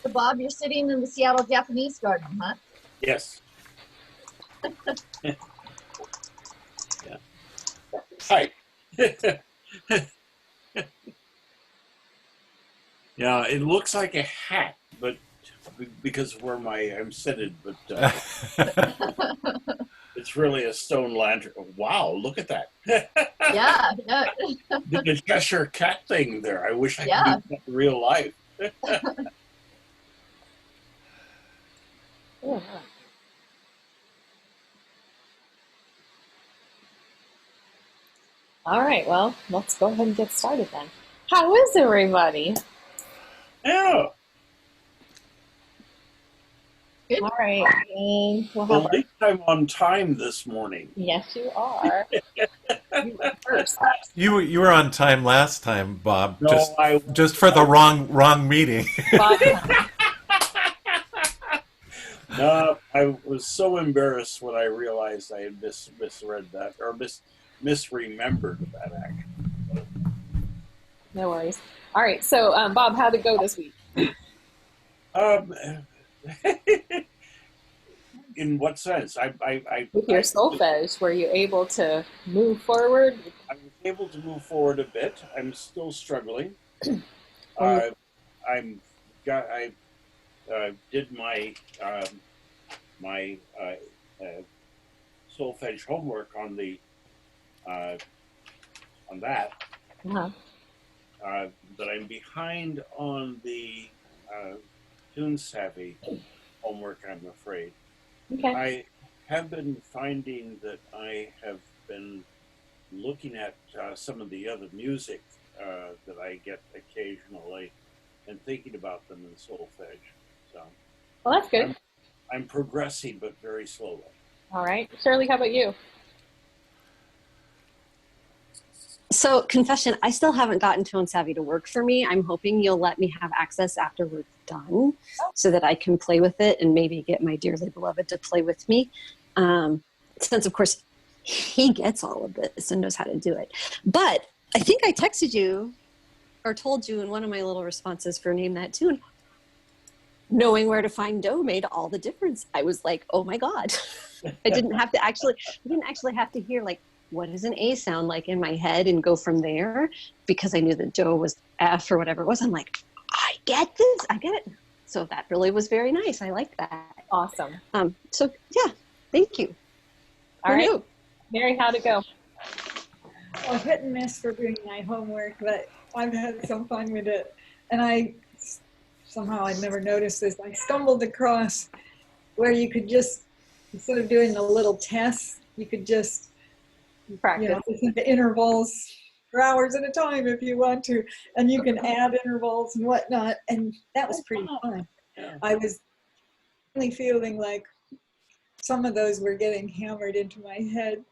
So Bob, you're sitting in the Seattle Japanese garden, huh? Yes. Yeah. Hi. Yeah, it looks like a hat, but because of where I'm seated, but it's really a stone lantern. Wow, look at that. Yeah, yeah, Did the Cheshire Cat thing there. I wish I could do yeah. that in real life. Yeah. All right, well, let's go ahead and get started then. How is everybody? Yeah. Good. All right, and we'll Well, have at our... least I'm on time this morning. Yes, you are. You were first. You were on time last time, Bob. No, I Just for the wrong meeting. Bob, no, I was so embarrassed when I realized I had misread that or misremembered that act. no worries. All right, so Bob, how'd it go this week? Um, in what sense? With your solfege, were you able to move forward? I was able to move forward a bit. I'm still struggling. Oh, I did my solfege homework on that, uh-huh. but I'm behind on the Tune Savvy homework, I'm afraid. Okay. I have been finding that I have been looking at some of the other music that I get occasionally and thinking about them in solfege. So Well, that's good. I'm progressing, but very slowly. All right. Shirley, how about you? So, confession, I still haven't gotten Tone Savvy to work for me. I'm hoping you'll let me have access after we're done so that I can play with it and maybe get my dearly beloved to play with me. Since, of course, he gets all of this and knows how to do it. But I think I texted you or told you in one of my little responses for Name That Tune, knowing where to find Do made all the difference. I was like, oh my God. I didn't actually have to hear like, what does an A sound like in my head and go from there, because I knew that Do was F or whatever it was. I'm like, I get this. I get it. So that really was very nice. I like that. Awesome. So yeah, thank you. All right. Mary, how'd it go? Well, hit and miss for doing my homework, but I've had some fun with it. And somehow I'd never noticed this. I stumbled across where you could just, instead of doing the little tests, you could just Practice. listen to intervals for hours at a time if you want to, and you can add intervals and whatnot, and that was pretty fun. Yeah. I was really feeling like some of those were getting hammered into my head.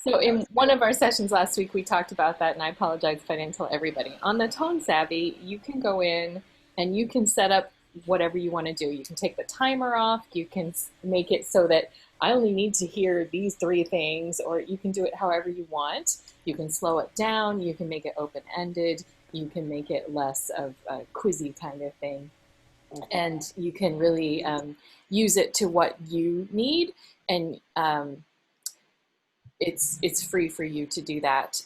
So in one of our sessions last week, we talked about that, and I apologize if I didn't tell everybody. On the Tone Savvy, you can go in and you can set up whatever you want to do. You can take the timer off. You can make it so that I only need to hear these 3 things, or you can do it however you want. You can slow it down. You can make it open-ended. You can make it less of a quizzy kind of thing. And you can really use it to what you need. And it's free for you to do that.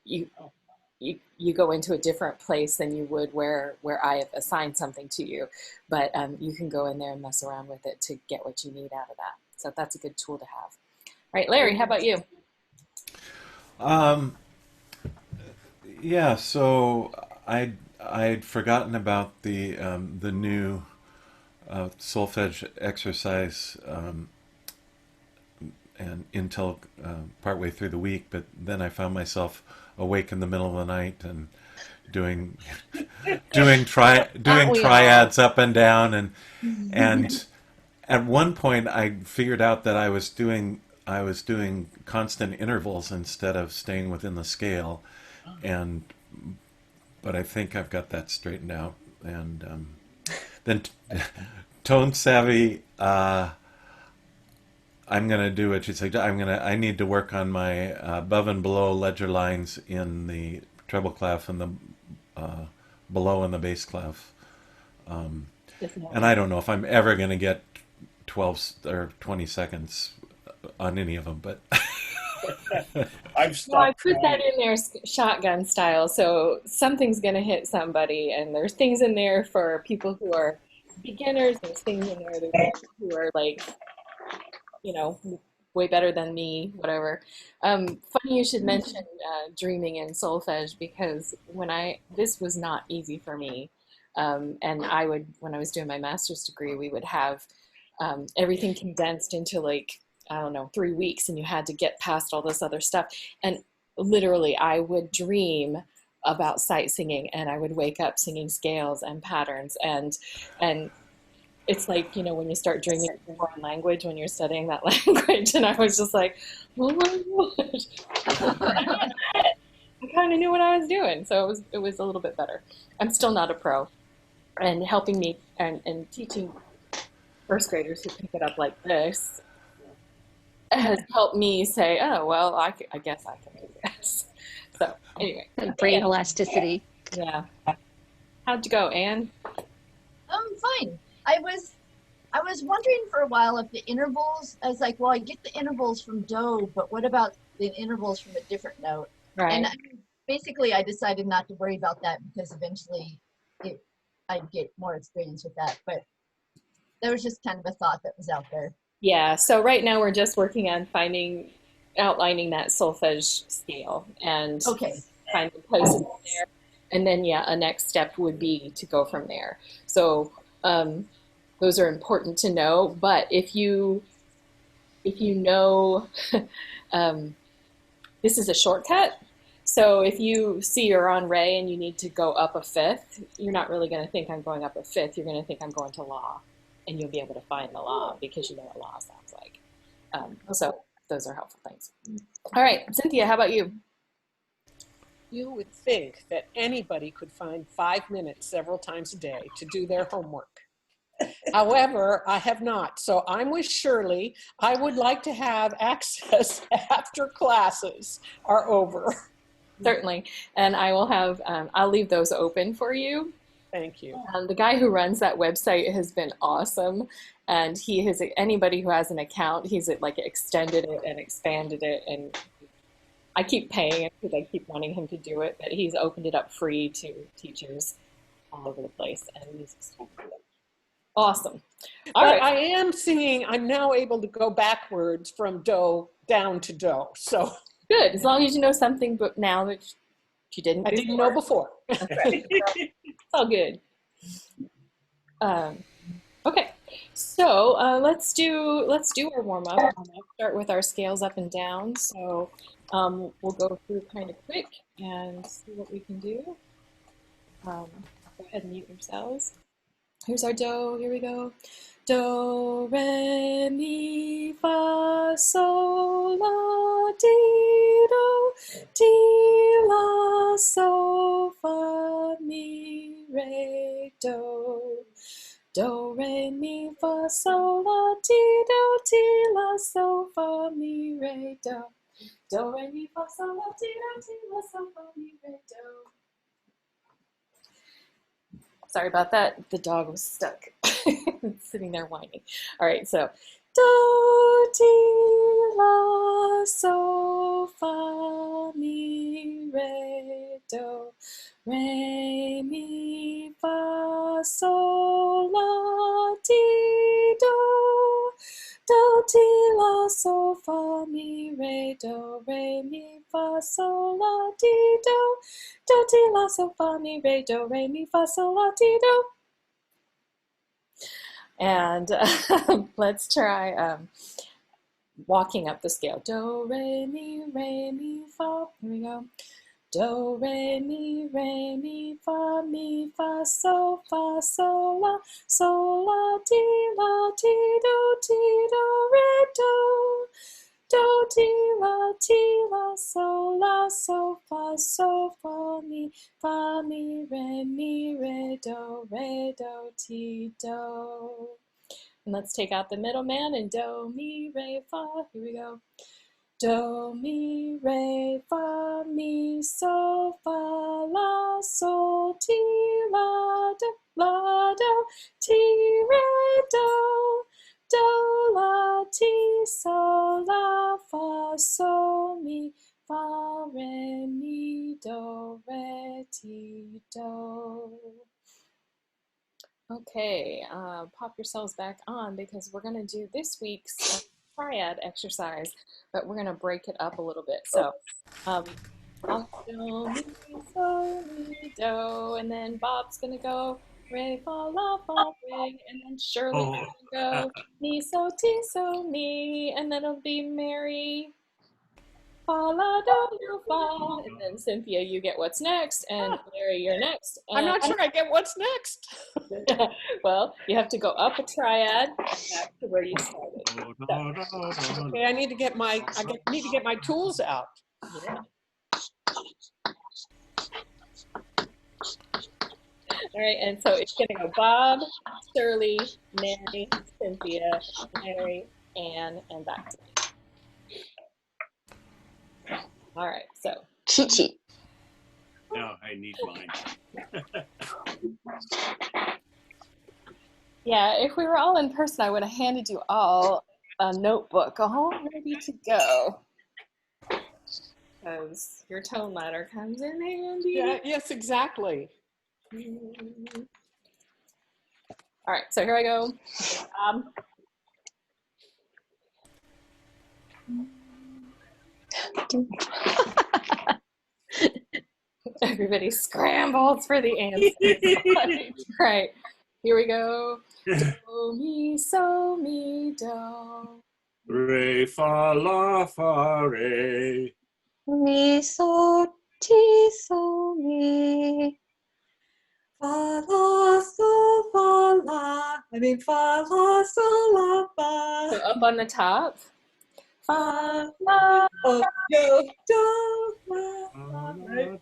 You go into a different place than you would where I have assigned something to you, but you can go in there and mess around with it to get what you need out of that. So that's a good tool to have. All right, Larry, how about you? Yeah, so I'd forgotten about the new solfege exercise and until partway through the week, but then I found myself awake in the middle of the night and doing triads up and down, and at one point I figured out that I was doing constant intervals instead of staying within the scale, but I think I've got that straightened out. And then Tone Savvy, I'm going to do what you said. I need to work on my above and below ledger lines in the treble clef and the below in the bass clef. Just know. And I don't know if I'm ever going to get 12 or 20 seconds on any of them, but I've No, I stopped put that trying. in there shotgun style, so something's going to hit somebody, and there's things in there for people who are beginners. There's things in there who are like, you know, way better than me, whatever. Funny you should mention dreaming and solfege because this was not easy for me. And when I was doing my master's degree, we would have everything condensed into like, I don't know, 3 weeks, and you had to get past all this other stuff. And literally, I would dream about sight singing, and I would wake up singing scales and patterns, and it's like, you know, when you start dreaming a foreign language when you're studying that language, and I was just like, oh my gosh, I kind of knew what I was doing, so it was a little bit better. I'm still not a pro, and helping me and teaching first graders who pick it up like this has helped me say, oh well, I guess I can do this. So anyway, Brain elasticity. yeah. How'd you go, Anne? Fine. I was wondering for a while if the intervals, I was like, well, I get the intervals from do, but what about the intervals from a different note? Right. And basically I decided not to worry about that because eventually I'd get more experience with that. But there was just kind of a thought that was out there. Yeah, so right now we're just working on outlining that solfege scale and Okay. finding places there. And then, yeah, a next step would be to go from there. So those are important to know. But if you know, this is a shortcut. So if you see you're on Ray and you need to go up a fifth, you're not really going to think I'm going up a fifth. You're going to think I'm going to law. And you'll be able to find the law because you know what law sounds like. So those are helpful things. All right, Cynthia, how about you? You would think that anybody could find 5 minutes several times a day to do their homework. However, I have not. So I'm with Shirley. I would like to have access after classes are over. Certainly. And I will have, I'll leave those open for you. Thank you. The guy who runs that website has been awesome. And anybody who has an account, he's like extended it and expanded it. And I keep paying him because I keep wanting him to do it, but he's opened it up free to teachers all over the place. And he's awesome. All But right. I am singing, I'm now able to go backwards from do down to do. So Good. As long as you know something but now that you didn't I before. didn't know before. That's right. It's all good. Okay, so let's do our warm up. Start with our scales up and down. So we'll go through kind of quick and see what we can do. Go ahead and mute yourselves. Here's our do. Here we go. Do, re, mi, fa, sol, la, ti, do, ti, la, so, fa, mi, re, do. Do, re, mi, fa, sol, la, ti, la, so, fa, mi, re, do. Do, re, mi, fa, sol, la, ti, la, so, fa, mi, re, do. Sorry about that. The dog was stuck, sitting there whining. All right, so do, ti, la, so, fa, mi, re, do, re, mi, fa, sol, la, ti, do, ti, la, so, fa, mi, re, do, mi, fa, sol, la, ti, do, ti, la, so, fa, mi, re, mi, fa, sol, la, ti, do. And let's try walking up the scale. Do, re, mi, fa. Here we go. Do, re, mi, fa, so, la, ti, do, re, do. Do, ti, la, so, fa, mi, re, do, ti, do. And let's take out the middleman and do, mi, re, fa. Here we go. Do, mi, re, fa, mi, so, fa, la, sol, ti, la, do, ti, so, mi, fa, re, mi, do, re, ti, do. Okay, pop yourselves back on because we're going to do this week's triad exercise, but we're going to break it up a little bit. So, fa, do, mi, so, mi, do, and then Bob's going to go re, fa, la, fa, re, and then Shirley's going to go mi, so, ti, so, mi, and then it'll be Mary, fa, la, do, do, fa, and then Cynthia, you get what's next, and Larry, you're next. I'm not sure I get what's next. Well, you have to go up a triad back to where you started. Okay, I need to get my tools out. Yeah. All right, and so it's going to go Bob, Shirley, Mary, Cynthia, Larry, Anne, and back to me. All right, so. Cheat sheet. Now I need mine. Yeah, if we were all in person, I would have handed you all a notebook, all ready to go. Because your tone ladder comes in handy. Yeah, yes, exactly. All right, so here I go. Everybody scrambles for the answer. Right, here we go. Do, mi, so, mi, do. Re, fa, la, fa, re. Mi, so, ti, so, mi. Fa, la, so, fa, la. I mean, fa, la, so, la, fa. So up on the top. Fa, la, Oh, do, do, la, right?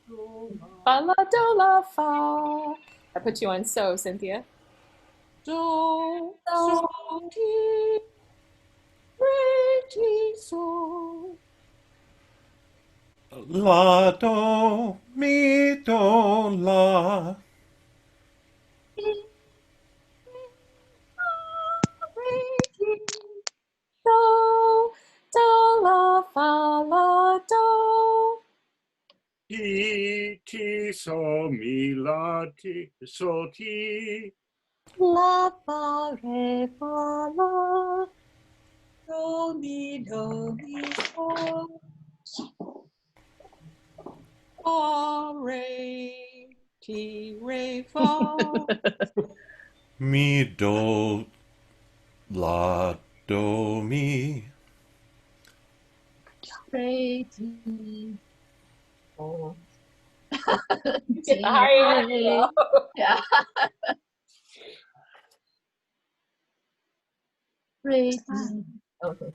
fa, la, do, la, fa. I put you on so, Cynthia. Do, so, ti, re, ti, so. La, do, mi, do, la. Do, do, la, fa, la, do. Ti, so, mi, la, ti, so, ti. La, fa, re, fa, la. Do, mi, so. Fa, re, ti, re, fa. Mi, do, la, do, mi. Re, ti, so. Get the higher end, Re. Yeah. Re, ti. Okay.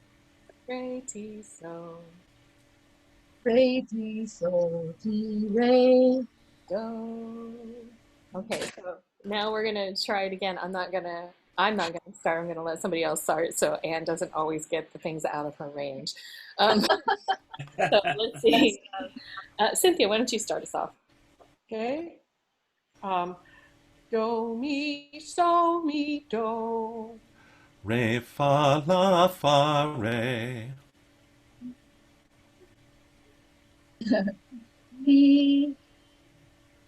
Re, ti, so. Re, ti, so, ti, re. Do. Okay, so now we're gonna try it again. I'm not gonna start. I'm gonna let somebody else start so Anne doesn't always get the things out of her range. So let's see. Cynthia, why don't you start us off? Okay. Do, mi, so, mi, do. Re, fa, la, fa, re. Mi,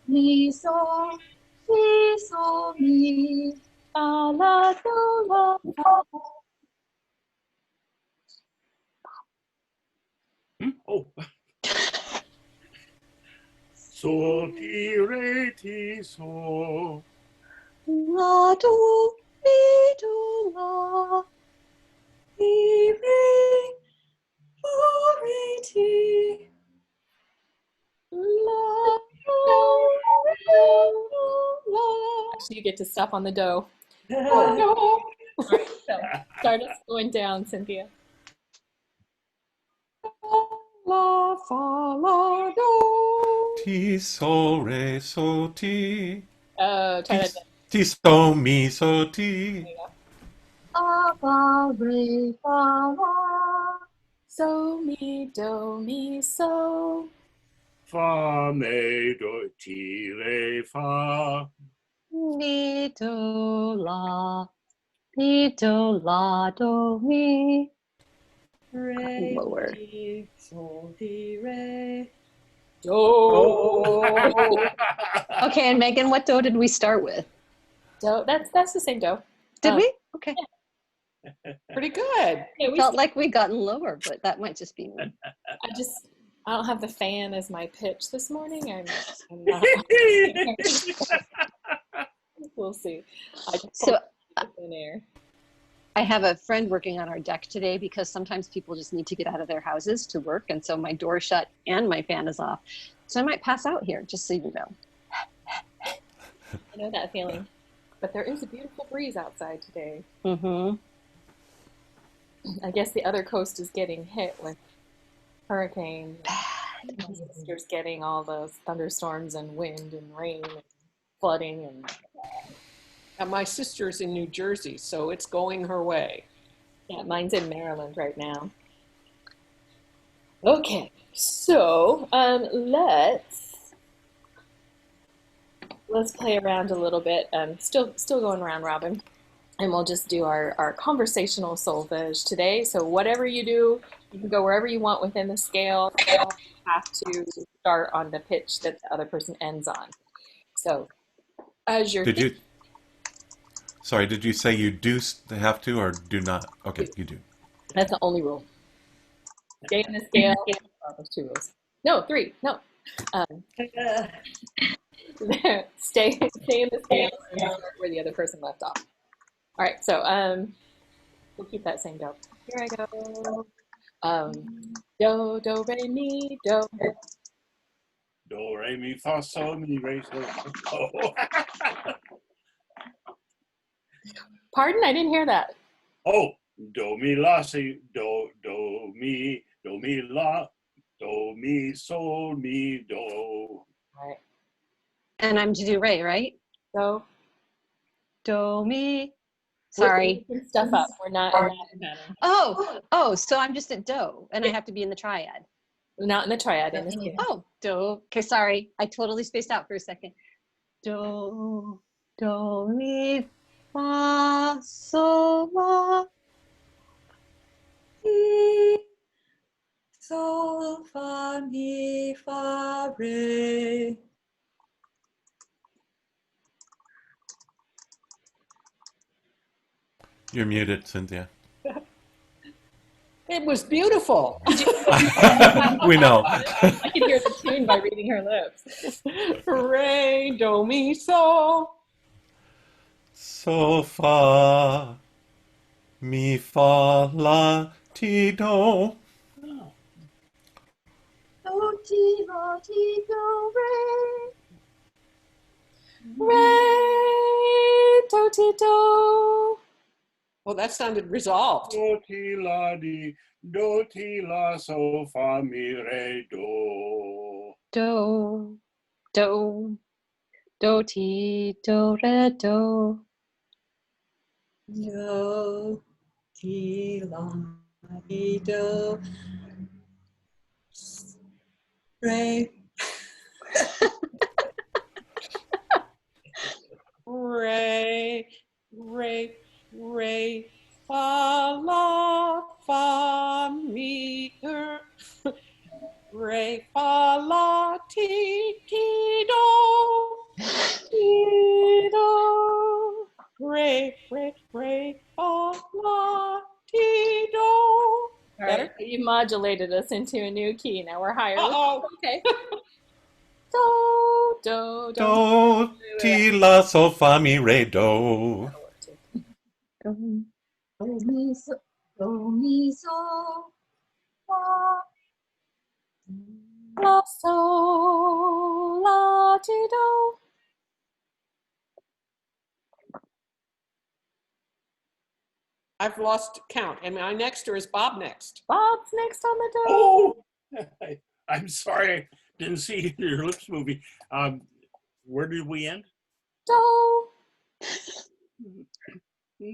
mi, so, mi, so, mi. Fa, la, do, la, fa. Oh. So, ti, re, ti, so. La, do, mi, do, la. Mi, re, fa, re, ti. La, do, mi, do, la. Actually, you get to stop on the do. Oh, no. All right, so start us going down, Cynthia. La, fa, la, do. Ti, so, re, so, ti. Try Ti, that again. ti, so, mi, so, ti. There you go. La, fa, re, fa, la. So, mi, do, mi, so. Fa, me, do, ti, re, fa. Mi, do, la. Mi, do, la, do, mi. Re, Lower. mi, sol, ti, re. Do. Okay, and Megan, what do did we start with? Do. That's the same do. Did we? Okay. Pretty good. Yeah, we Felt like we gotten lower, but that might just be me. I don't have the fan as my pitch this morning. I'm not. We'll see. I just So in air. I have a friend working on our deck today because sometimes people just need to get out of their houses to work. And so my door's shut and my fan is off. So I might pass out here, just so you know. I know that feeling. But there is a beautiful breeze outside today. Mm-hmm. I guess the other coast is getting hit with hurricanes. My sister's getting all those thunderstorms and wind and rain and flooding and My sister's in New Jersey, so it's going her way. yeah, mine's in Maryland right now. Okay, so let's play around a little bit. Still going round robin, and we'll just do our conversational solfege today. So whatever you do, you can go wherever you want within the scale. You don't have to start on the pitch that the other person ends on. So as you're Did you? Sorry, did you say you do have to or do not? Okay, you do. that's the only rule. Stay in the scale. Oh, there's 2 rules. No, 3. No. Stay in the scale and start where the other person left off. All right, so we'll keep that same go. Here I go. Do re mi do. Do, re, mi, fa, sol, mi, re, sol. Oh. Pardon, I didn't hear that. Oh, do, mi, la, si, do, mi, la, do, mi, sol, mi, do. All right. And I'm to do re, right? So Do, mi. we're Sorry. making stuff up. We're not in that pattern. Oh, so I'm just at do, and I have to be in the triad. We're not in the triad in the scale. Oh, do. Okay, sorry. I totally spaced out for a second. Do, mi, fa, sol, la, Mi, sol, fa, mi, fa, re. You're muted, Cynthia. It was beautiful. We know. I can hear the tune by reading her lips. Re, do, mi, sol. So fa, mi fa la ti do. Oh. Do, ti, la, ti, do, re. Re, do, ti, do. Well, that sounded resolved. Do, ti, la, di, do, ti, la, so, fa, mi, re, do. Do, ti, do, re, do. Do, ti, la, di, do. Re. Re, fa, la, fa, mi, re, fa, la, ti, do, re, fa, la, ti, do. All right, Better? you modulated us into a new key. Now we're higher. Uh-oh. Okay. Do. Do, ti, la, so, fa, mi, re, do. Do, mi, so, fa. La, sol, la, ti, do. I've lost count. Am I next or is Bob next? Bob's next on the do. Oh, I'm sorry. Didn't see your lips moving. Where did we end? Do.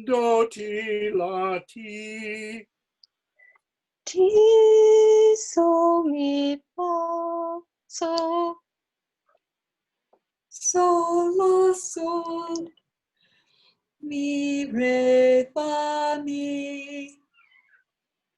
Do, ti, la, ti. Ti, so, mi, fa, so. Sol, la, sol. Mi, re, fa, mi.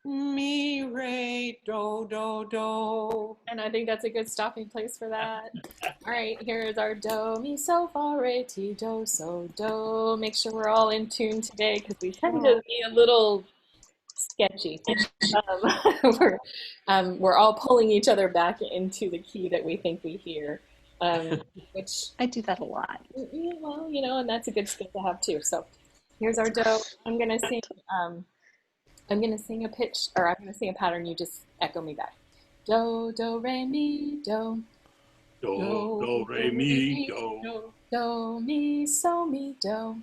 Mi, re, do, do, do. And I think that's a good stopping place for that. All right, here's our do, mi, so, fa, re, ti, do, so, do. Make sure we're all in tune today because we tend to be a little sketchy. We're, we're all pulling each other back into the key that we think we hear, which, I do that a lot. yeah, well, you know, and that's a good skill to have too. So here's our do. I'm gonna sing. I'm gonna sing a pitch, or I'm gonna sing a pattern. You just echo me back. Do, do, re, mi, do. Do, re, mi, do. Do, mi, so, mi, do.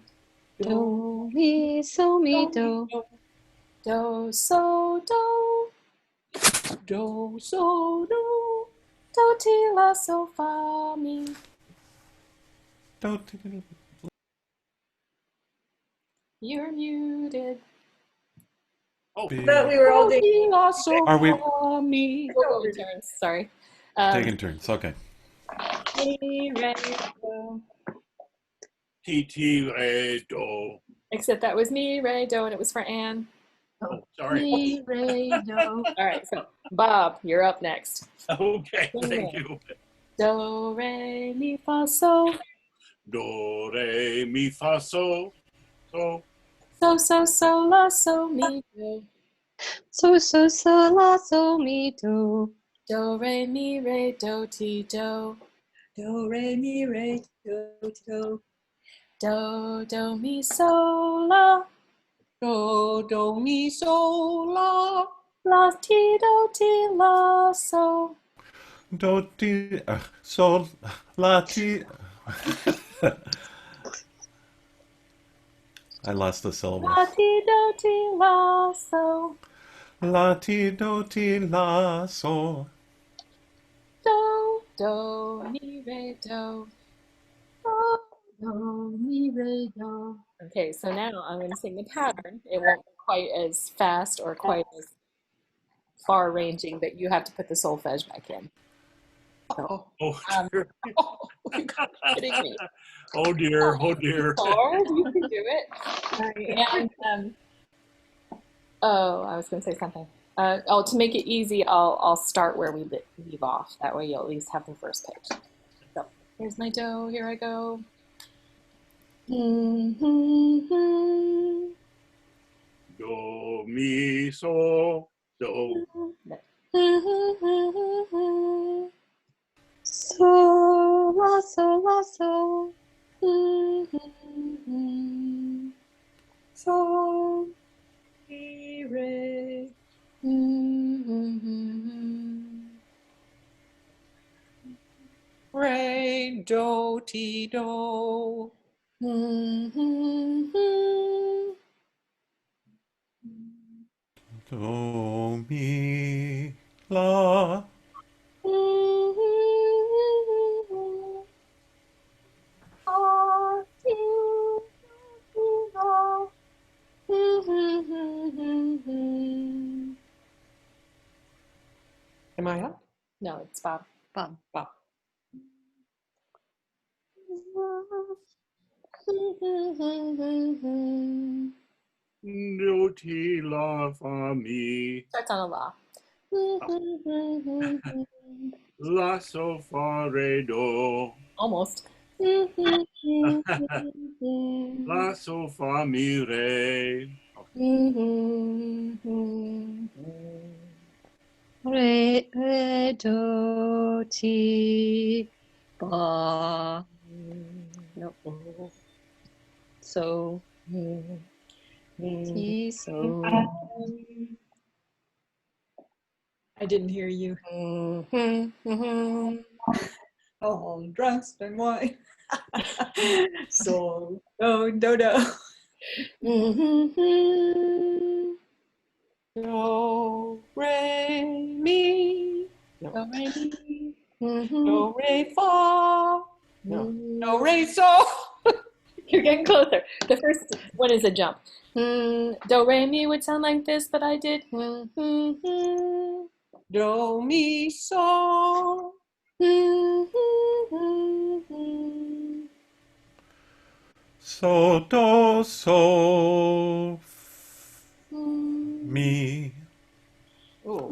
Do, mi, so, mi, do. Do, so, do. Do, so, do. Do, ti, la, so, fa, mi. Don't. You're muted. Oh, I thought we were all Do, doing. ti, la, so, Are we fa, mi. We're going turns. Sorry. taking turns? Okay. Mi, re, do. ti, re, do. Except that was mi, re, do, and it was for Anne. Oh, sorry. Mi, re, do. All right, so Bob, you're up next. Okay, thank you. Do, re, mi, fa, so. Do, re, mi, fa, so. So. So, la, so, mi, do. So, so, so, la, so, mi, do. Do, re, mi, re, do, ti, do. Do, re, mi, re, do, do. Do, mi, so, la. Do, mi, so, la. La, ti, do, ti, la, so. Do, ti, sol, la, ti. I lost the syllable. La, ti, do, ti, la, so. La, ti, do, ti, la, so. Do, mi, re, do. Do, mi, re, do. Okay, so now I'm going to sing the pattern. It won't be quite as fast or quite as far ranging, but you have to put the solfege back in. So, Oh, Um, dear. you gotta be kidding me. Oh, dear. Oh, dear. Hard, you can do it. All right, and oh, I was going to say something. Oh, to make it easy, I'll start where we leave off. That way, you'll at least have the first page. So here's my do. Here I go. Do, mi, so. Do. So, la, so, la, so. So, mi, re. Re, do, ti, do. Do, mi, la. Am I up? No, it's Bob. Bob. Bob. Do, ti, la, fa, mi. Starts on a la. La, so, fa, re, do. Almost. La, so, fa, mi, re. Re, re, do, ti, ba. No. So, ti, so. I didn't hear you. All dressed in white. So, do, do, do. Do, re, mi. Do, re, mi. Do, re, fa. No. Do, re, so. You're getting closer. The first one is a jump. Do, re, mi would sound like this, but I did. Do, mi, so. So, do, so, mi. Ooh.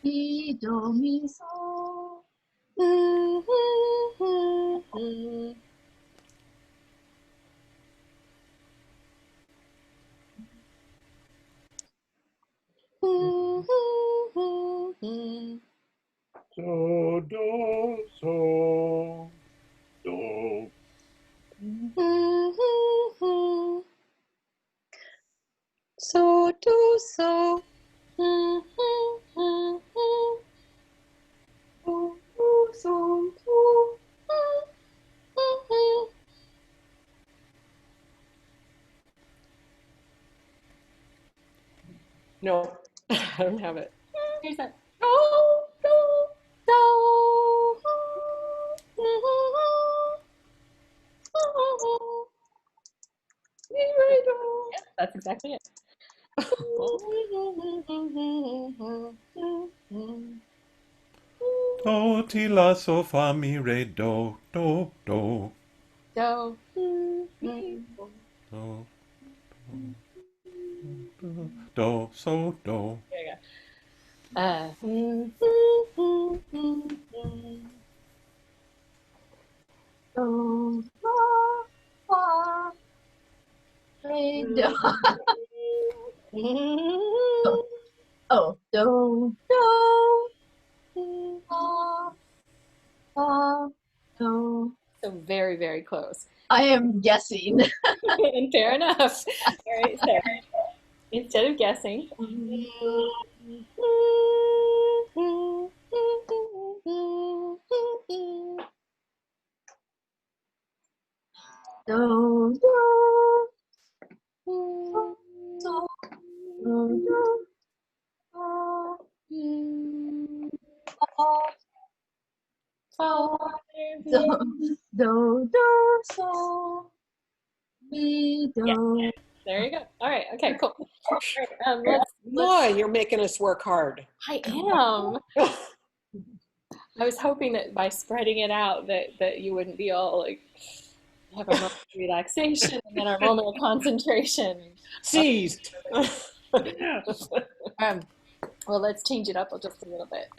Mi, do, mi, so. So, do, so, do. So, do, so. Do, so, do. No, I don't have it. Here's that. Yep, that's exactly it. Do, ti, la, so, fa, mi, re, do, do, do. Do. Do, do, so, do. There you go. Do, fa, fa, re, do. Oh, do, fa, fa, do. So very, very close. I am guessing. And fair enough. All right, so instead of guessing, Do, do, so, do, do, fa, do, do, do, so, mi, do. there you go. All right, okay, cool. All right, let's, Boy, you're making us work hard. I am. I was hoping that by spreading it out that you wouldn't be all like have a moment of relaxation and then our moment of concentration. Seized. Well, let's change it up just a little bit.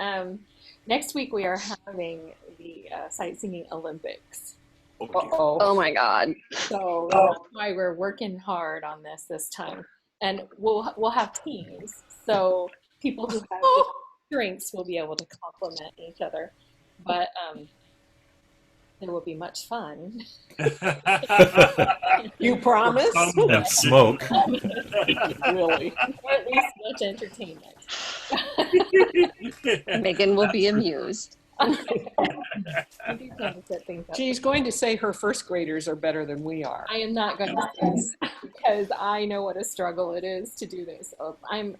Next week we are having the sight singing Olympics. Uh-oh. Oh my God. So that's why we're working hard on this time, and we'll have teams. So people who have different strengths will be able to complement each other, but there will be much fun. You promise? And smoke. Really? Or at least much entertainment. Megan will be amused. We do tend to set things up. She's going to say her first graders are better than we are. I am not going to say this because I know what a struggle it is to do this. I'm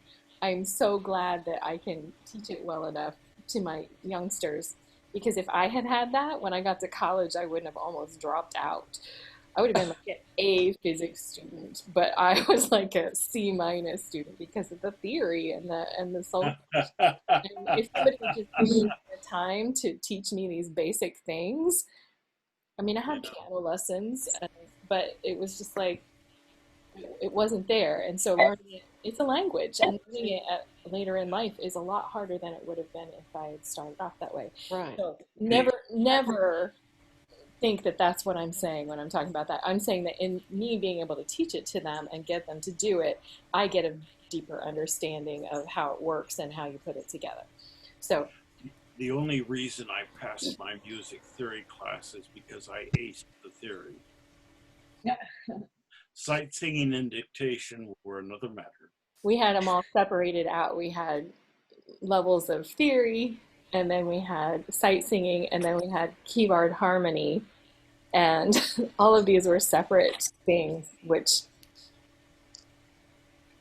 so glad that I can teach it well enough to my youngsters, because if I had had that when I got to college, I wouldn't have almost dropped out. I would have been like an A physics student, but I was like a C minus student because of the theory and the soul. And if somebody would just give me the time to teach me these basic things, I mean, I had piano lessons, but it was just like it wasn't there. And so learning it, it's a language, and learning it later in life is a lot harder than it would have been if I had started off that way. Right. So never think that that's what I'm saying when I'm talking about that. I'm saying that in me being able to teach it to them and get them to do it, I get a deeper understanding of how it works and how you put it together. So The only reason I passed my music theory class is because I aced the theory. Sight singing and dictation were another matter. we had them all separated out. We had levels of theory, and then we had sight singing, and then we had keyboard harmony, and all of these were separate things, which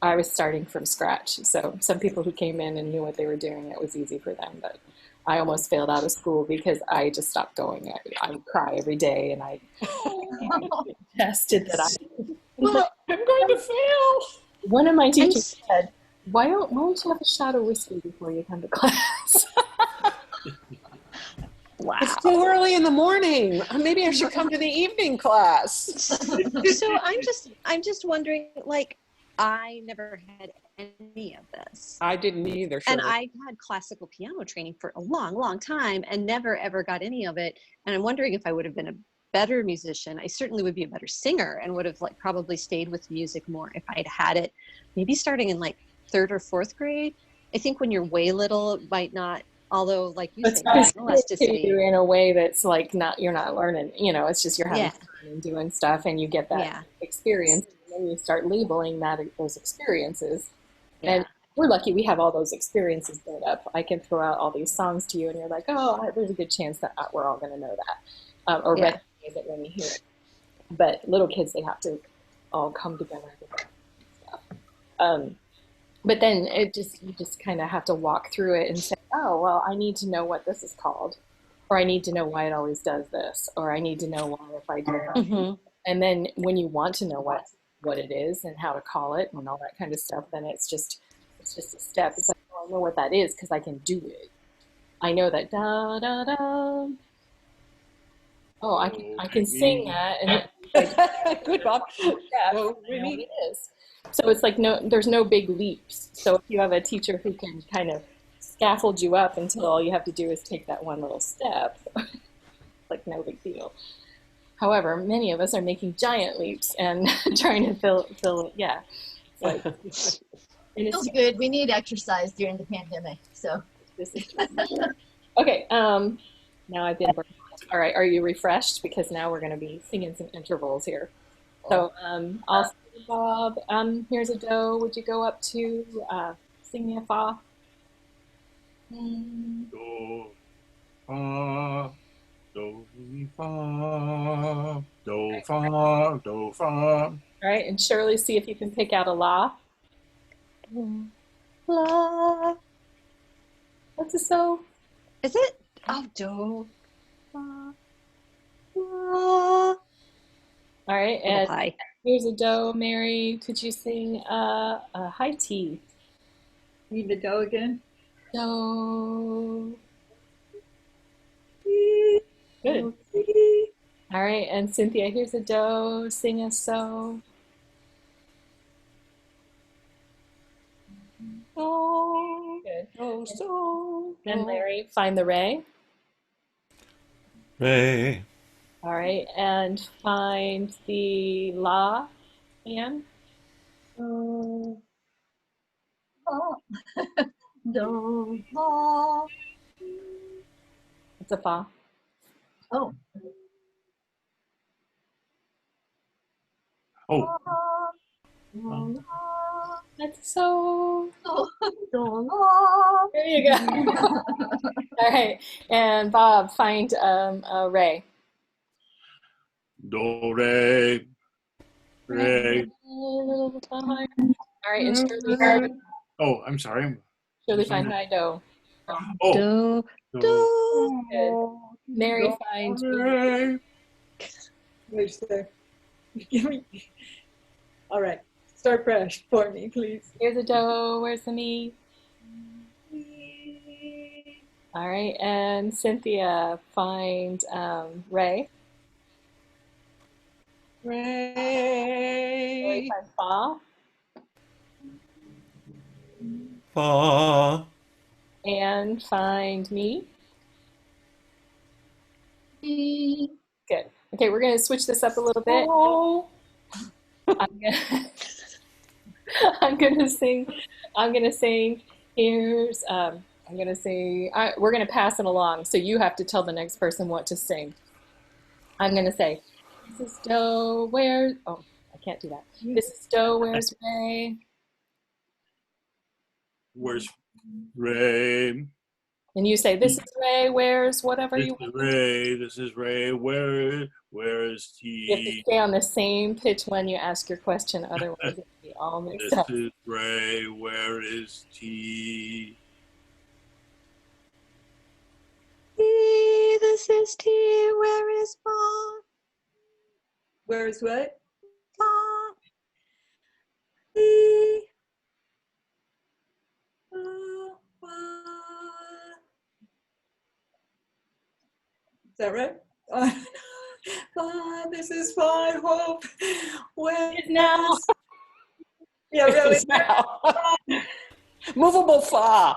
I was starting from scratch. So some people who came in and knew what they were doing, it was easy for them, but I almost failed out of school because I just stopped going. I would cry every day, and I tested that I'm going to fail. One of my teachers said, why don't you have a shot of whiskey before you come to class? Wow. It's too early in the morning. Maybe I should come to the evening class. So I'm just wondering, like, I never had any of this. I didn't either. And Shirley. I had classical piano training for a long, long time and never ever got any of it. And I'm wondering if I would have been a better musician. I certainly would be a better singer and would have like probably stayed with music more if I'd had it, maybe starting in like 3rd or 4th grade. I think when you're way little, it might not, although like you It's say, there's to elasticity. you in a way that's like you're not learning, you know, it's just you're having Yeah. fun and doing stuff and you get that Yeah. experience and then you start labeling those experiences. Yeah. And we're lucky we have all those experiences built up. I can throw out all these songs to you and you're like, oh, there's a good chance that we're all going to know that or Yeah. recognize it when we hear it. But little kids, they have to all come together with that stuff. But then you just kind of have to walk through it and say, oh, well, I need to know what this is called, or I need to know why it always does this, or I need to know why if I do that. Mm-hmm. And then when you want to know what it is and how to call it and all that kind of stuff, then it's just a step. It's like, oh, I know what that is because I can do it. I know that da da da. Oh, I can sing that, and like, Good, Bob. yeah, I know what it is. So it's like there's no big leaps. So if you have a teacher who can kind of scaffold you up until all you have to do is take that one little step, like no big deal. However, many of us are making giant leaps and trying to fill it. Yeah, it's like and Feels good. We need exercise during the pandemic. So this is true. Okay. Now I've been burned. All right. Are you refreshed? Because now we're going to be singing some intervals here. So I'll sing Bob. Here's a do. Would you go up to sing me a fa? Do, fa, do, mi, fa, do, fa, do, fa. All right. And Shirley, see if you can pick out a la. La. What's a so? Is it? Oh, do. La. La. All right. And High. here's a do. Mary, could you sing a high T? Need the dough again? Do. Good. All right. And Cynthia, here's a do. Sing a so. Oh, Good. oh, so. And Larry, find the re. Ray. All right. And find the la, Anne. do, do, la. It's a fa. Oh. Oh, La, la, That's so. do, la. There you go. All right. And Bob, find a re. do, re, re. A little bit higher. All right. And Shirley, Oh, I'm sorry. find high do. Oh, Do. do, Do. Good. Mary, find mi. re. Wait there. Give me. All right. Start fresh for me, please. Here's a do. Where's the mi? All right. And Cynthia, find re. Ray. Find fa. Fa. And find me. Good. Okay, we're going to switch this up a little bit. Oh. I'm gonna sing. Here's. I'm gonna sing. We're gonna pass it along, so you have to tell the next person what to sing. I'm gonna say, "This is do. Where?" Oh, I can't do that. This is do. Where's Ray? Where's Ray? And you say, "This is Ray. Where's whatever This you is want." Ray. This is Ray. Where is You have to T? stay on the same pitch when you ask your question, otherwise it'll be all mixed This up. is Ray. Where is T? T. This is T. Where is Fa? Where's what? Fa. Is that right? This is my hope. Where Now. Yeah, really. Now. Movable fa.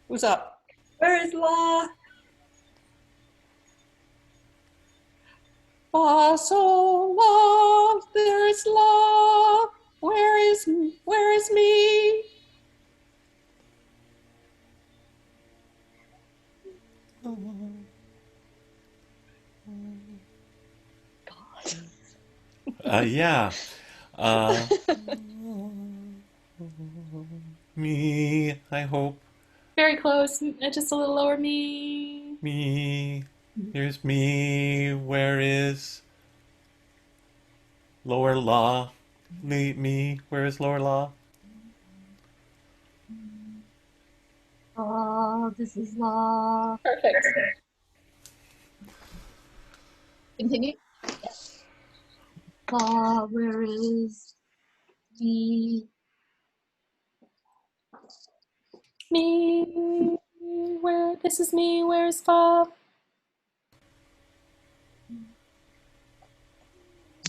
Who's up? Where is La? Fa sol la. There is la. Where is me? Yeah. Uh, me, I hope. Very close. Just a little lower. Me. Me. Here's me. Where is lower law? Me. Where is lower law? Oh, this is law. Perfect. Continue. Law, where is the Me. Where? This is me. Where's fa?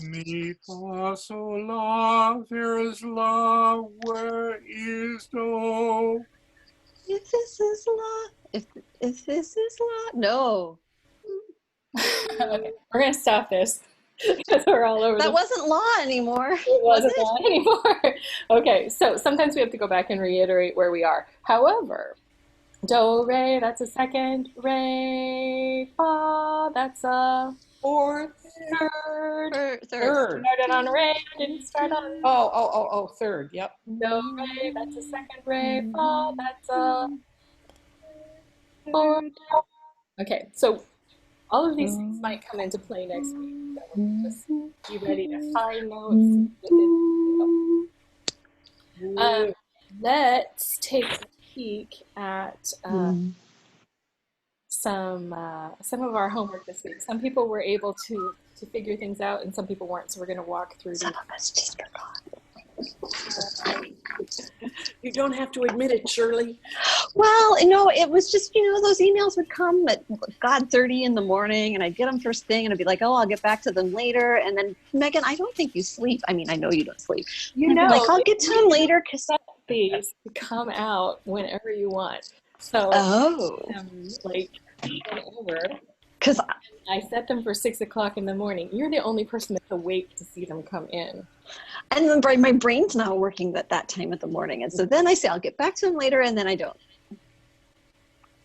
Mi fa sol la, there is la, where is do? If this is law, if this is law, no, Okay, we're gonna stop this because we're all over that the. wasn't law anymore, It was wasn't it? on anymore. Okay, so sometimes we have to go back and reiterate where we are. However, do re, that's a second. Re fa, that's a Fourth. third. Third. Started on re, didn't start on Oh, third. Yep. do re, that's a second. Re fa, that's a fourth. Okay, so all of these things might come into play next week. So just be ready to find notes within. Let's take a peek at some of our homework this week. Some people were able to figure things out, and some people weren't. So we're going to walk through Some these. of us just forgot. You don't have to admit it, Shirley. Well, it was just, those emails would come at 30 in the morning, and I'd get them first thing, and I'd be like, oh, I'll get back to them later. And then, Megan, I don't think you sleep. I mean, I know you don't sleep. You know, Like, I'll get to them later. these come out whenever you want. So, like, whenever. Because I set them for 6 o'clock in the morning. You're the only person that's awake to see them come in. And then my brain's not working at that time of the morning. And so then I say, I'll get back to them later, and then I don't.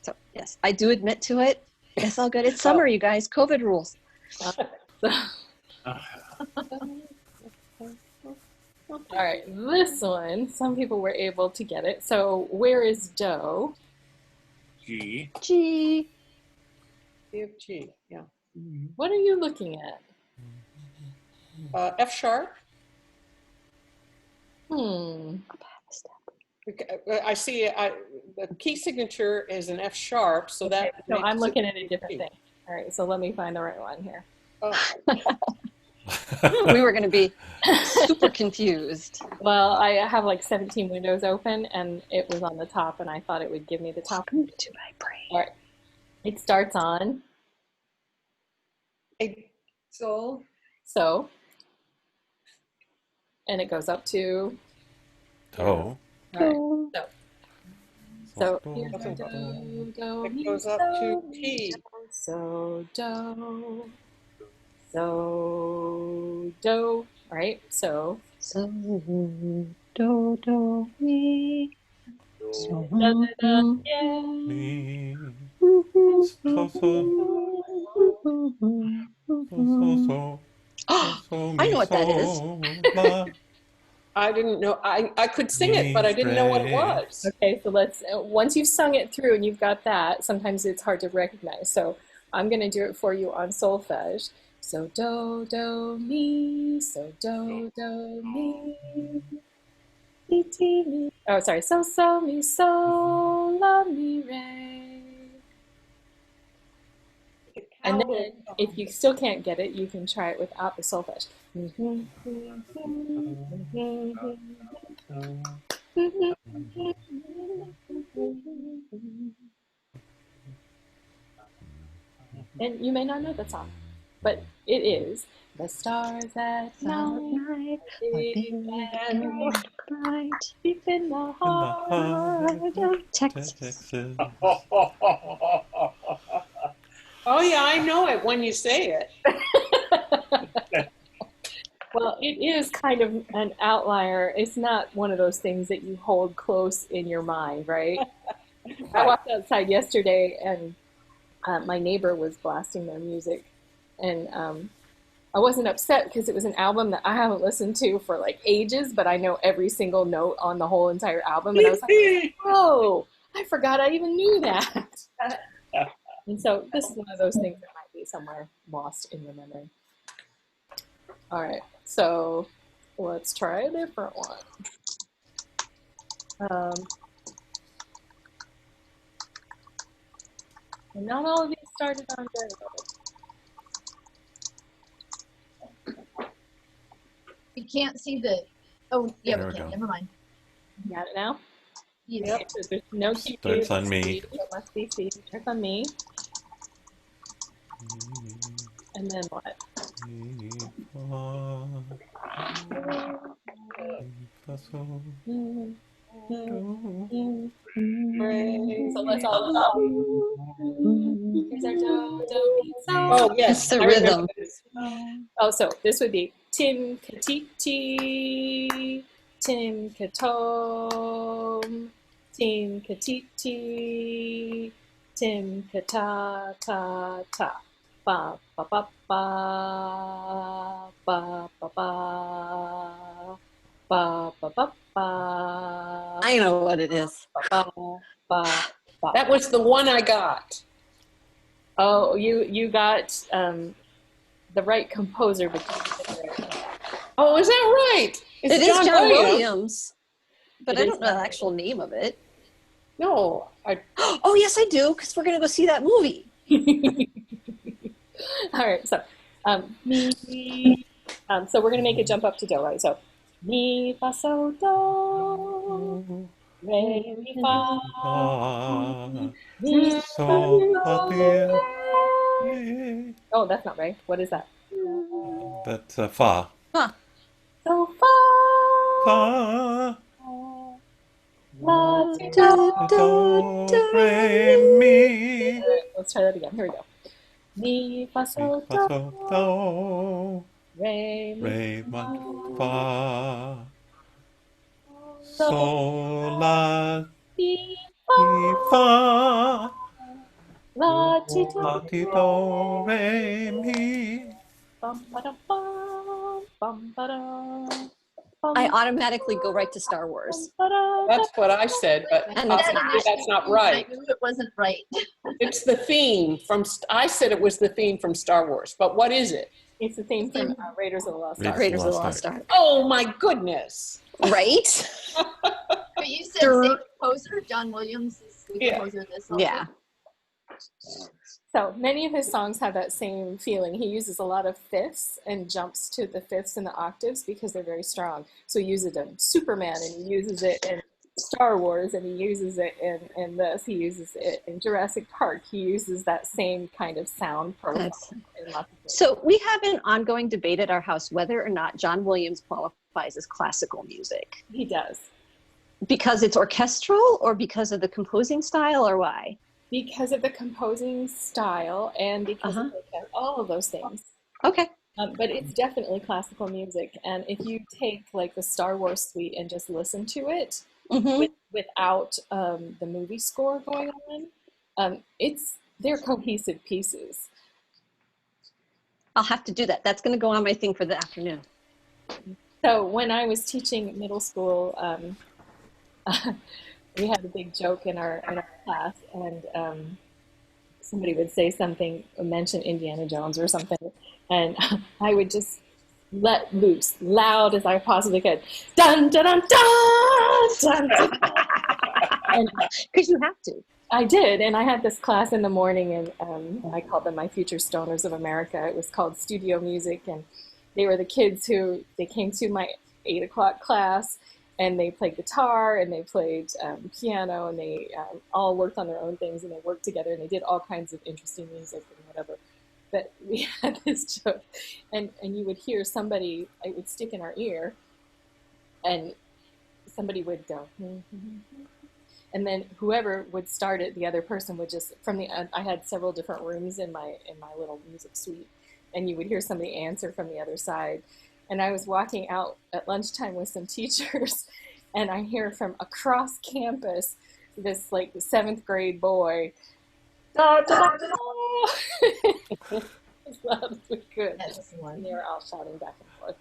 So, yes, I do admit to it. It's all good. It's summer, you guys. COVID rules. All right, this one, some people were able to get it. So where is do? G. G. G. Yeah. What are you looking at? F sharp. I see. The key signature is an F sharp, so that. Okay, so I'm looking at a different thing. All right, so let me find the right one here. Oh. We were going to be super confused. Well, I have like 17 windows open, and it was on the top, and I thought it would give me the top. Welcome to my brain. All right, it starts on Sol. so, and it goes up to Do. all right. So here's It do, goes up to T. So do, right? So Do, mi. So, da, da, da, yeah. Me. I know what that is. I didn't know. I could sing it, but I didn't know what it was. Okay, so let's, once you've sung it through and you've got that, sometimes it's hard to recognize. So I'm going to do it for you on solfege. So do, mi, so do, mi, ti, mi. Oh, sorry. So, mi, so, la, mi, re. And then if you still can't get it, you can try it without the solfege. And you may not know that song. but it is the stars at Silent night, night, big and bright, deep in the In the heart. heart of Texas. Texas. Oh yeah, I know it when you say it. Well, it is kind of an outlier. It's not one of those things that you hold close in your mind, right? I walked outside yesterday and my neighbor was blasting their music, and I wasn't upset because it was an album that I haven't listened to for like ages, but I know every single note on the whole entire album, and I was like, "Whoa, I forgot I even knew that." And so this is one of those things that might be somewhere lost in your memory. All right, so let's try a different one. And not all of these started on good. We can't see the. Oh, yeah, There we we can. go. Never mind. You got it now? Yes. Okay, so there's no key. Starts on me. So it must be C. Starts on me. And then what? So let's all. Here's our do song. Oh yes, It's the I remember rhythm. this. Oh, so this would be Tim Katiti, Tim Katom, Tim Katiti, Tim Kata ta ta. Ba ba ba ba ba ba ba ba ba ba ba. I know what it is. Ba, ba, ba. That was the one I got. Oh, you got the right composer, but Oh, is that right? It's It is John Williams, but It I is don't know the John actual name of it. No, Oh, yes, I do, because we're going to go see that movie. All right, so mi, so we're gonna make a jump up to do, right? So mi fa sol do re mi fa mi So fa dear. do. Oh, that's not right. What is that? That's fa. Huh. So fa Fa. la ti Do, do. Do, re, mi. All right, let's try that again. Here we go. Mi fa Mi, sol fa, do so, do. re mi Re, fa ma, fa. so So, la, mi ti, fa fa. la ti do. La, ti, do, re, mi. Bum ba dum bum bum ba dum bum I automatically go right to Star bum Wars. ba da. that's what I said, but And it's obviously not. that's not I right. knew it wasn't right. It's the theme from. I said it was the theme from Star Wars, but what is it? It's the theme from Raiders of the Lost Ark. Raiders of the Lost Ark. Oh my goodness! Right? But you said same composer, John Williams is the Yeah. composer of this. Also. Yeah. So many of his songs have that same feeling. He uses a lot of fifths and jumps to the fifths and the octaves because they're very strong. So he uses it in Superman, and he uses it in Star Wars, and he uses it in this. He uses it in Jurassic Park. He uses that same kind of sound profile That's- in lots of things. So we have an ongoing debate at our house whether or not John Williams qualifies as classical music. He does. Because it's orchestral or because of the composing style or why? Because of the composing style and because of all of those things. Okay. But it's definitely classical music. And if you take like the Star Wars suite and just listen to it without the movie score going on, they're cohesive pieces. I'll have to do that. That's going to go on my thing for the afternoon. So when I was teaching middle school, we had a big joke in our class, and somebody would say something, mention Indiana Jones or something, and I would just let loose, loud as I possibly could, dun dun dun dun dun. Because you have to. I did, and I had this class in the morning, and I called them my future stoners of America. It was called Studio Music, and they were the kids who they came to my 8 o'clock class. And they played guitar, and they played piano, and they all worked on their own things, and they worked together, and they did all kinds of interesting music and whatever. But we had this joke, and you would hear somebody, it would stick in our ear, and somebody would go, and then whoever would start it, the other person would just, I had several different rooms in my little music suite, and you would hear somebody answer from the other side. And I was walking out at lunchtime with some teachers, and I hear from across campus this like 7th grade boy, da, da, da, da. As loud as we could. And they were all shouting back and forth.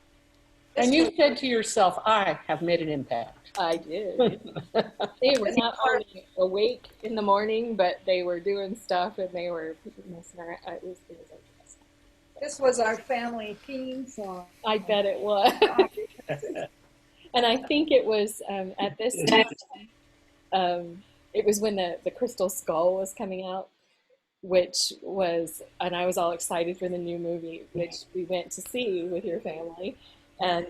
And you said to yourself, I have made an impact. I did. They were not only awake in the morning, but they were doing stuff, and they were messing around. It was interesting. This was our family theme song. I bet it was. And I think it was at this time, it was when the Crystal Skull was coming out, which was, and I was all excited for the new movie, which we went to see with your family. And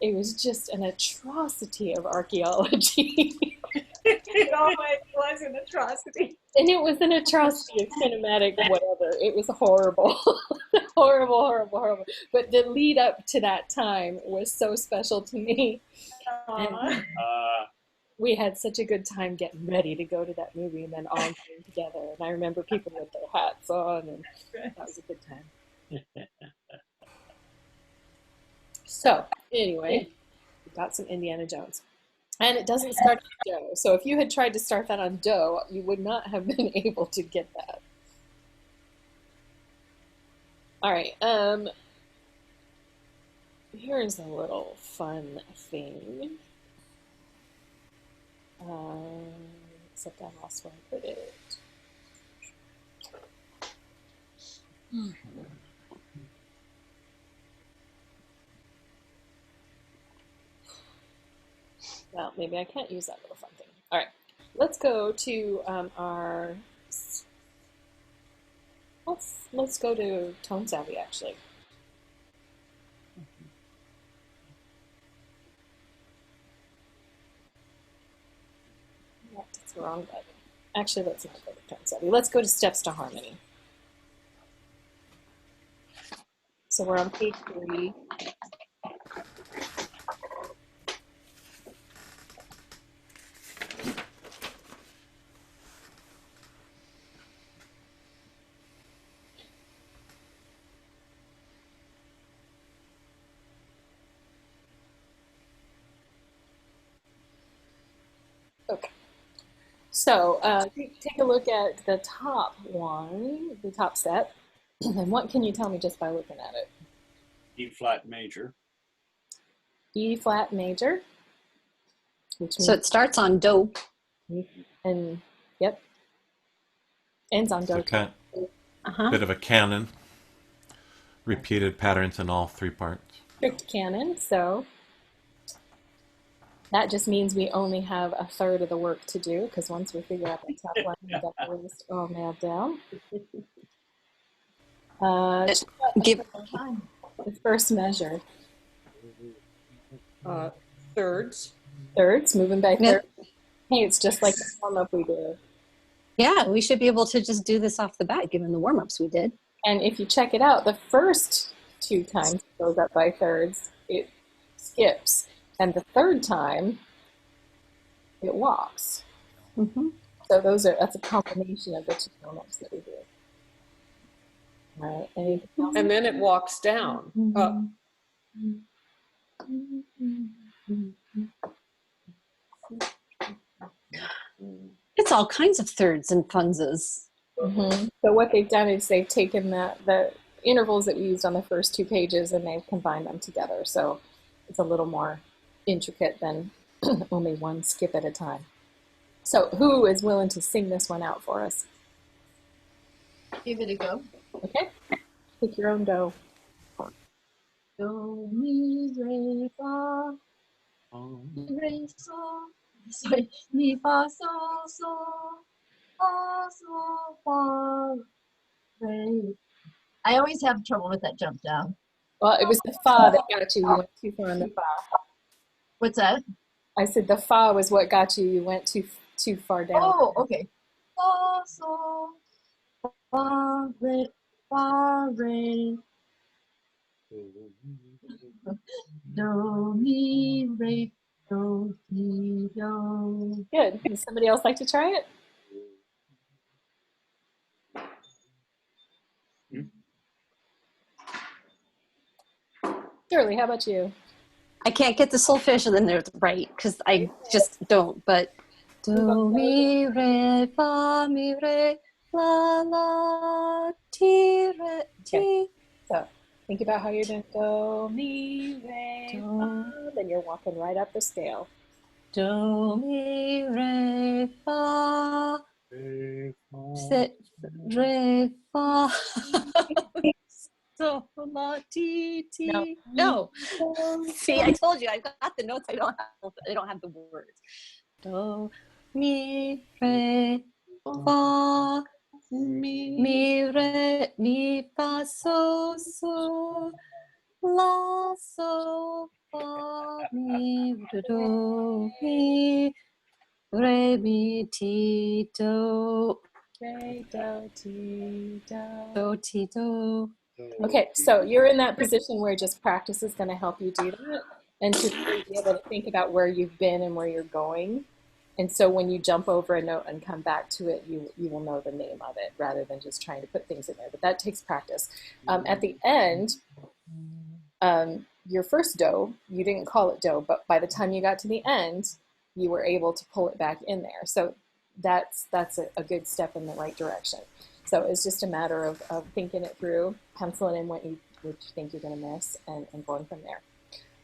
it was just an atrocity of archaeology. It always was an atrocity. And it was an atrocity of cinematic whatever. It was horrible. Horrible, horrible, horrible. But the lead up to that time was so special to me. And we had such a good time getting ready to go to that movie, and then all came together. And I remember people with their hats on, and that was a good time. So, anyway, we got some Indiana Jones. And it doesn't start on Doe. So if you had tried to start that on Doe, you would not have been able to get that. All right. Here's a little fun thing. Except I lost where I put it. Well, maybe I can't use that little fun thing. All right, let's go to our. Let's go to Tone Savvy actually. That's the wrong button. Actually, let's not go to Tone Savvy. Let's go to Steps to Harmony. So we're on page 3. Okay, so take a look at the top one, the top set, and what can you tell me just by looking at it? E flat major. E flat major. Which So it starts on Do. and yep, ends on Do. Bit of a canon. Repeated patterns in all 3 parts. Strict canon, so that just means we only have a third of the work to do, because once we figure out the top line, we've got the rest all nailed down. Give The first measure. Thirds. Thirds, moving back Yep. thirds. Hey, it's just like the warm-up we did. Yeah, we should be able to just do this off the bat, given the warm-ups we did. And if you check it out, the first 2 times it goes up by thirds, it skips. And the third time, it walks. Mm-hmm. So that's a combination of the 2 warm-ups that we do. All right, anything else? And then it walks down. It's all kinds of thirds and funses. Mm-hmm. So what they've done is they've taken the intervals that we used on the first 2 pages, and they've combined them together. So it's a little more intricate than only one skip at a time. So who is willing to sing this one out for us? Give it a go. Okay, pick your own Do. Do, mi, re, fa, mi, re, sol. Sorry, mi, fa, sol, sol, fa, sol, fa, re. I always have trouble with that jump down. Well, it was the Fa that got you. You went too far on the Fa. What's that? I said the Fa was what got you. You went too far down. Oh, okay. Fa, sol, fa, re, fa, re, do, mi, re, do, ti, do. Good. Would somebody else like to try it? Shirley, how about you? I can't get the solfege in there right because I just don't. But do mi re fa mi re la la ti re ti. So think about how you're doing do, mi, re, fa. Then you're walking right up the scale. Do mi re fa re fa so la ti ti. No. See, I told you I've got the notes. I don't have the words. Do mi re fa mi re mi fa so so la so fa mi do mi re mi ti do Re, do, ti, do. do ti do. Okay, so you're in that position where just practice is going to help you do that, and to really be able to think about where you've been and where you're going. And so when you jump over a note and come back to it, you will know the name of it rather than just trying to put things in there. But that takes practice. At the end, your first do, you didn't call it do, but by the time you got to the end, you were able to pull it back in there. So that's a good step in the right direction. So it's just a matter of thinking it through, penciling in what you think you're going to miss, and going from there.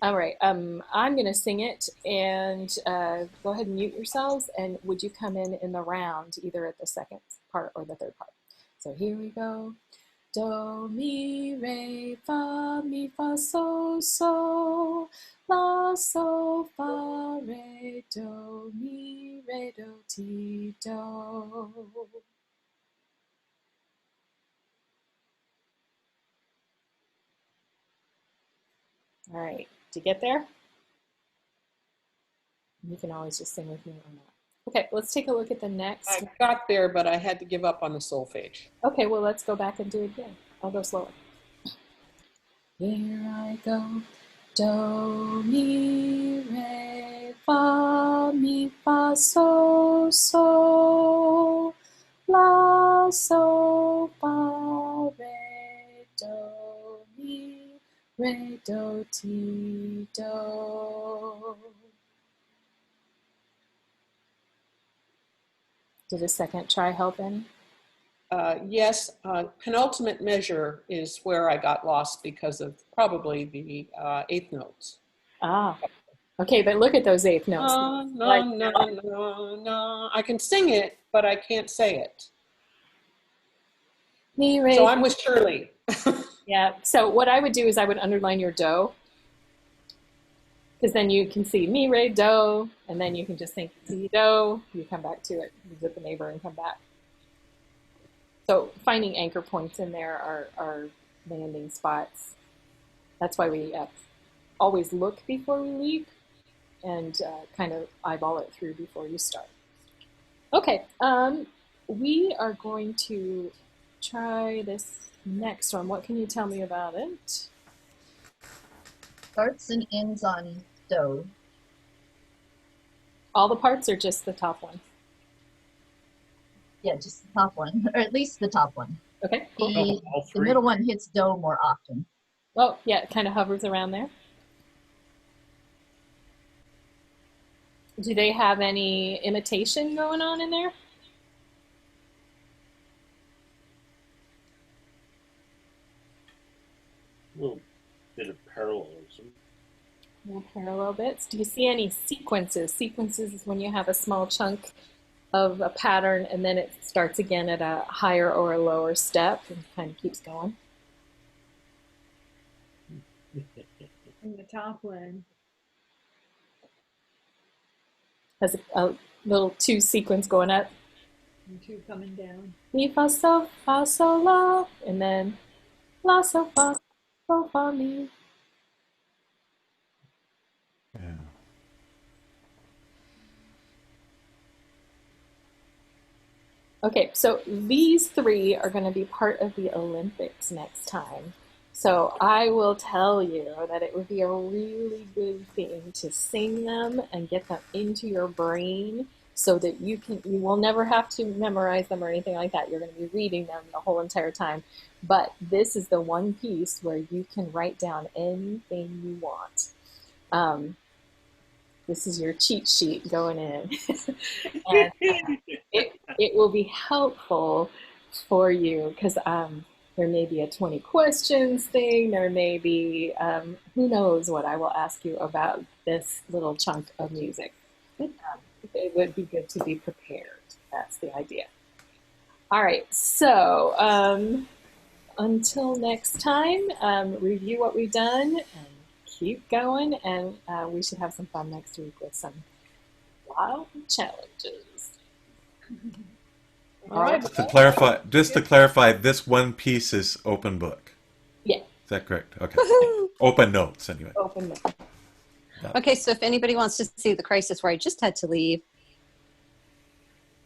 All right, I'm going to sing it, and go ahead and mute yourselves, and would you come in the round, either at the second part or the third part. So here we go. Do, mi, re, fa, mi, fa, so, so, la, so, fa, re, do, mi, re, do, ti, do. All right, did you get there? You can always just sing with me or not. Okay, let's take a look at the next. I got there, but I had to give up on the solfege. Okay, well, let's go back and do it again. I'll go slower. Here I go. Do, mi, re, fa, mi, fa, so, so, la, so, fa, re, do, mi, re, do, ti, do. Did a second try help any? Yes, penultimate measure is where I got lost because of probably the eighth notes. Ah, okay, but look at those eighth notes. No. I can sing it, but I can't say it. Mi, re, So I'm with Shirley. yeah, so what I would do is I would underline your do, because then you can see mi, re, do, and then you can just think ti, do, you come back to it, you zip the neighbor and come back. So finding anchor points in there are landing spots. That's why we always look before we leave and kind of eyeball it through before you start. Okay, we are going to try this next one. What can you tell me about it? Starts and ends on do. All the parts or just the top one? Yeah, just the top one, or at least the top one. Okay, cool. The middle one hits do more often. Oh, yeah, it kind of hovers around there. Do they have any imitation going on in there? A little bit of parallelism. Little parallel bits. Do you see any sequences? Sequences is when you have a small chunk of a pattern and then it starts again at a higher or a lower step and kind of keeps going. In the top one. Has a little two sequence going up. And two coming down. Mi, fa, so, la, and then la, so, fa, mi. Yeah. Okay, so these three are going to be part of the Olympics next time. So I will tell you that it would be a really good thing to sing them and get them into your brain so that you will never have to memorize them or anything like that. You're going to be reading them the whole entire time. But this is the one piece where you can write down anything you want. This is your cheat sheet going in. And it will be helpful for you because there may be a 20 questions thing. There may be, who knows what I will ask you about this little chunk of music. It would be good to be prepared. That's the idea. All right, so until next time, review what we've done and keep going. And we should have some fun next week with some wild challenges. All right. Just to clarify, this one piece is open book. Yeah. Is that correct? Okay. Open notes, anyway. Open notes. Okay, so if anybody wants to see the crisis where I just had to leave,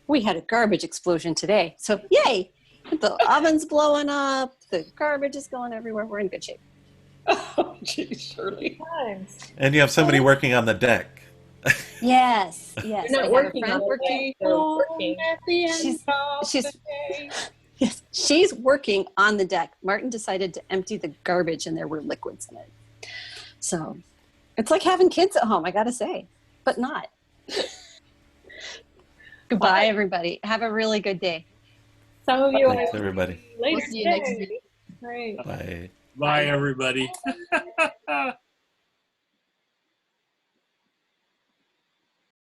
we had a garbage explosion today. So yay! The oven's blowing up, the garbage is going everywhere. We're in good shape. Oh, geez, Shirley. Times. And you have somebody working on the deck. Yes. They're I not have working a friend on working. They're working. At the end She's yes, she's working on the deck. Martin decided to empty the garbage and there were liquids in it. So it's like having kids at home, I gotta say, but not. Goodbye, everybody. Have a really good day. Some of you Thanks, are everybody. later We'll see you next today. week. Right. Bye. Bye, everybody.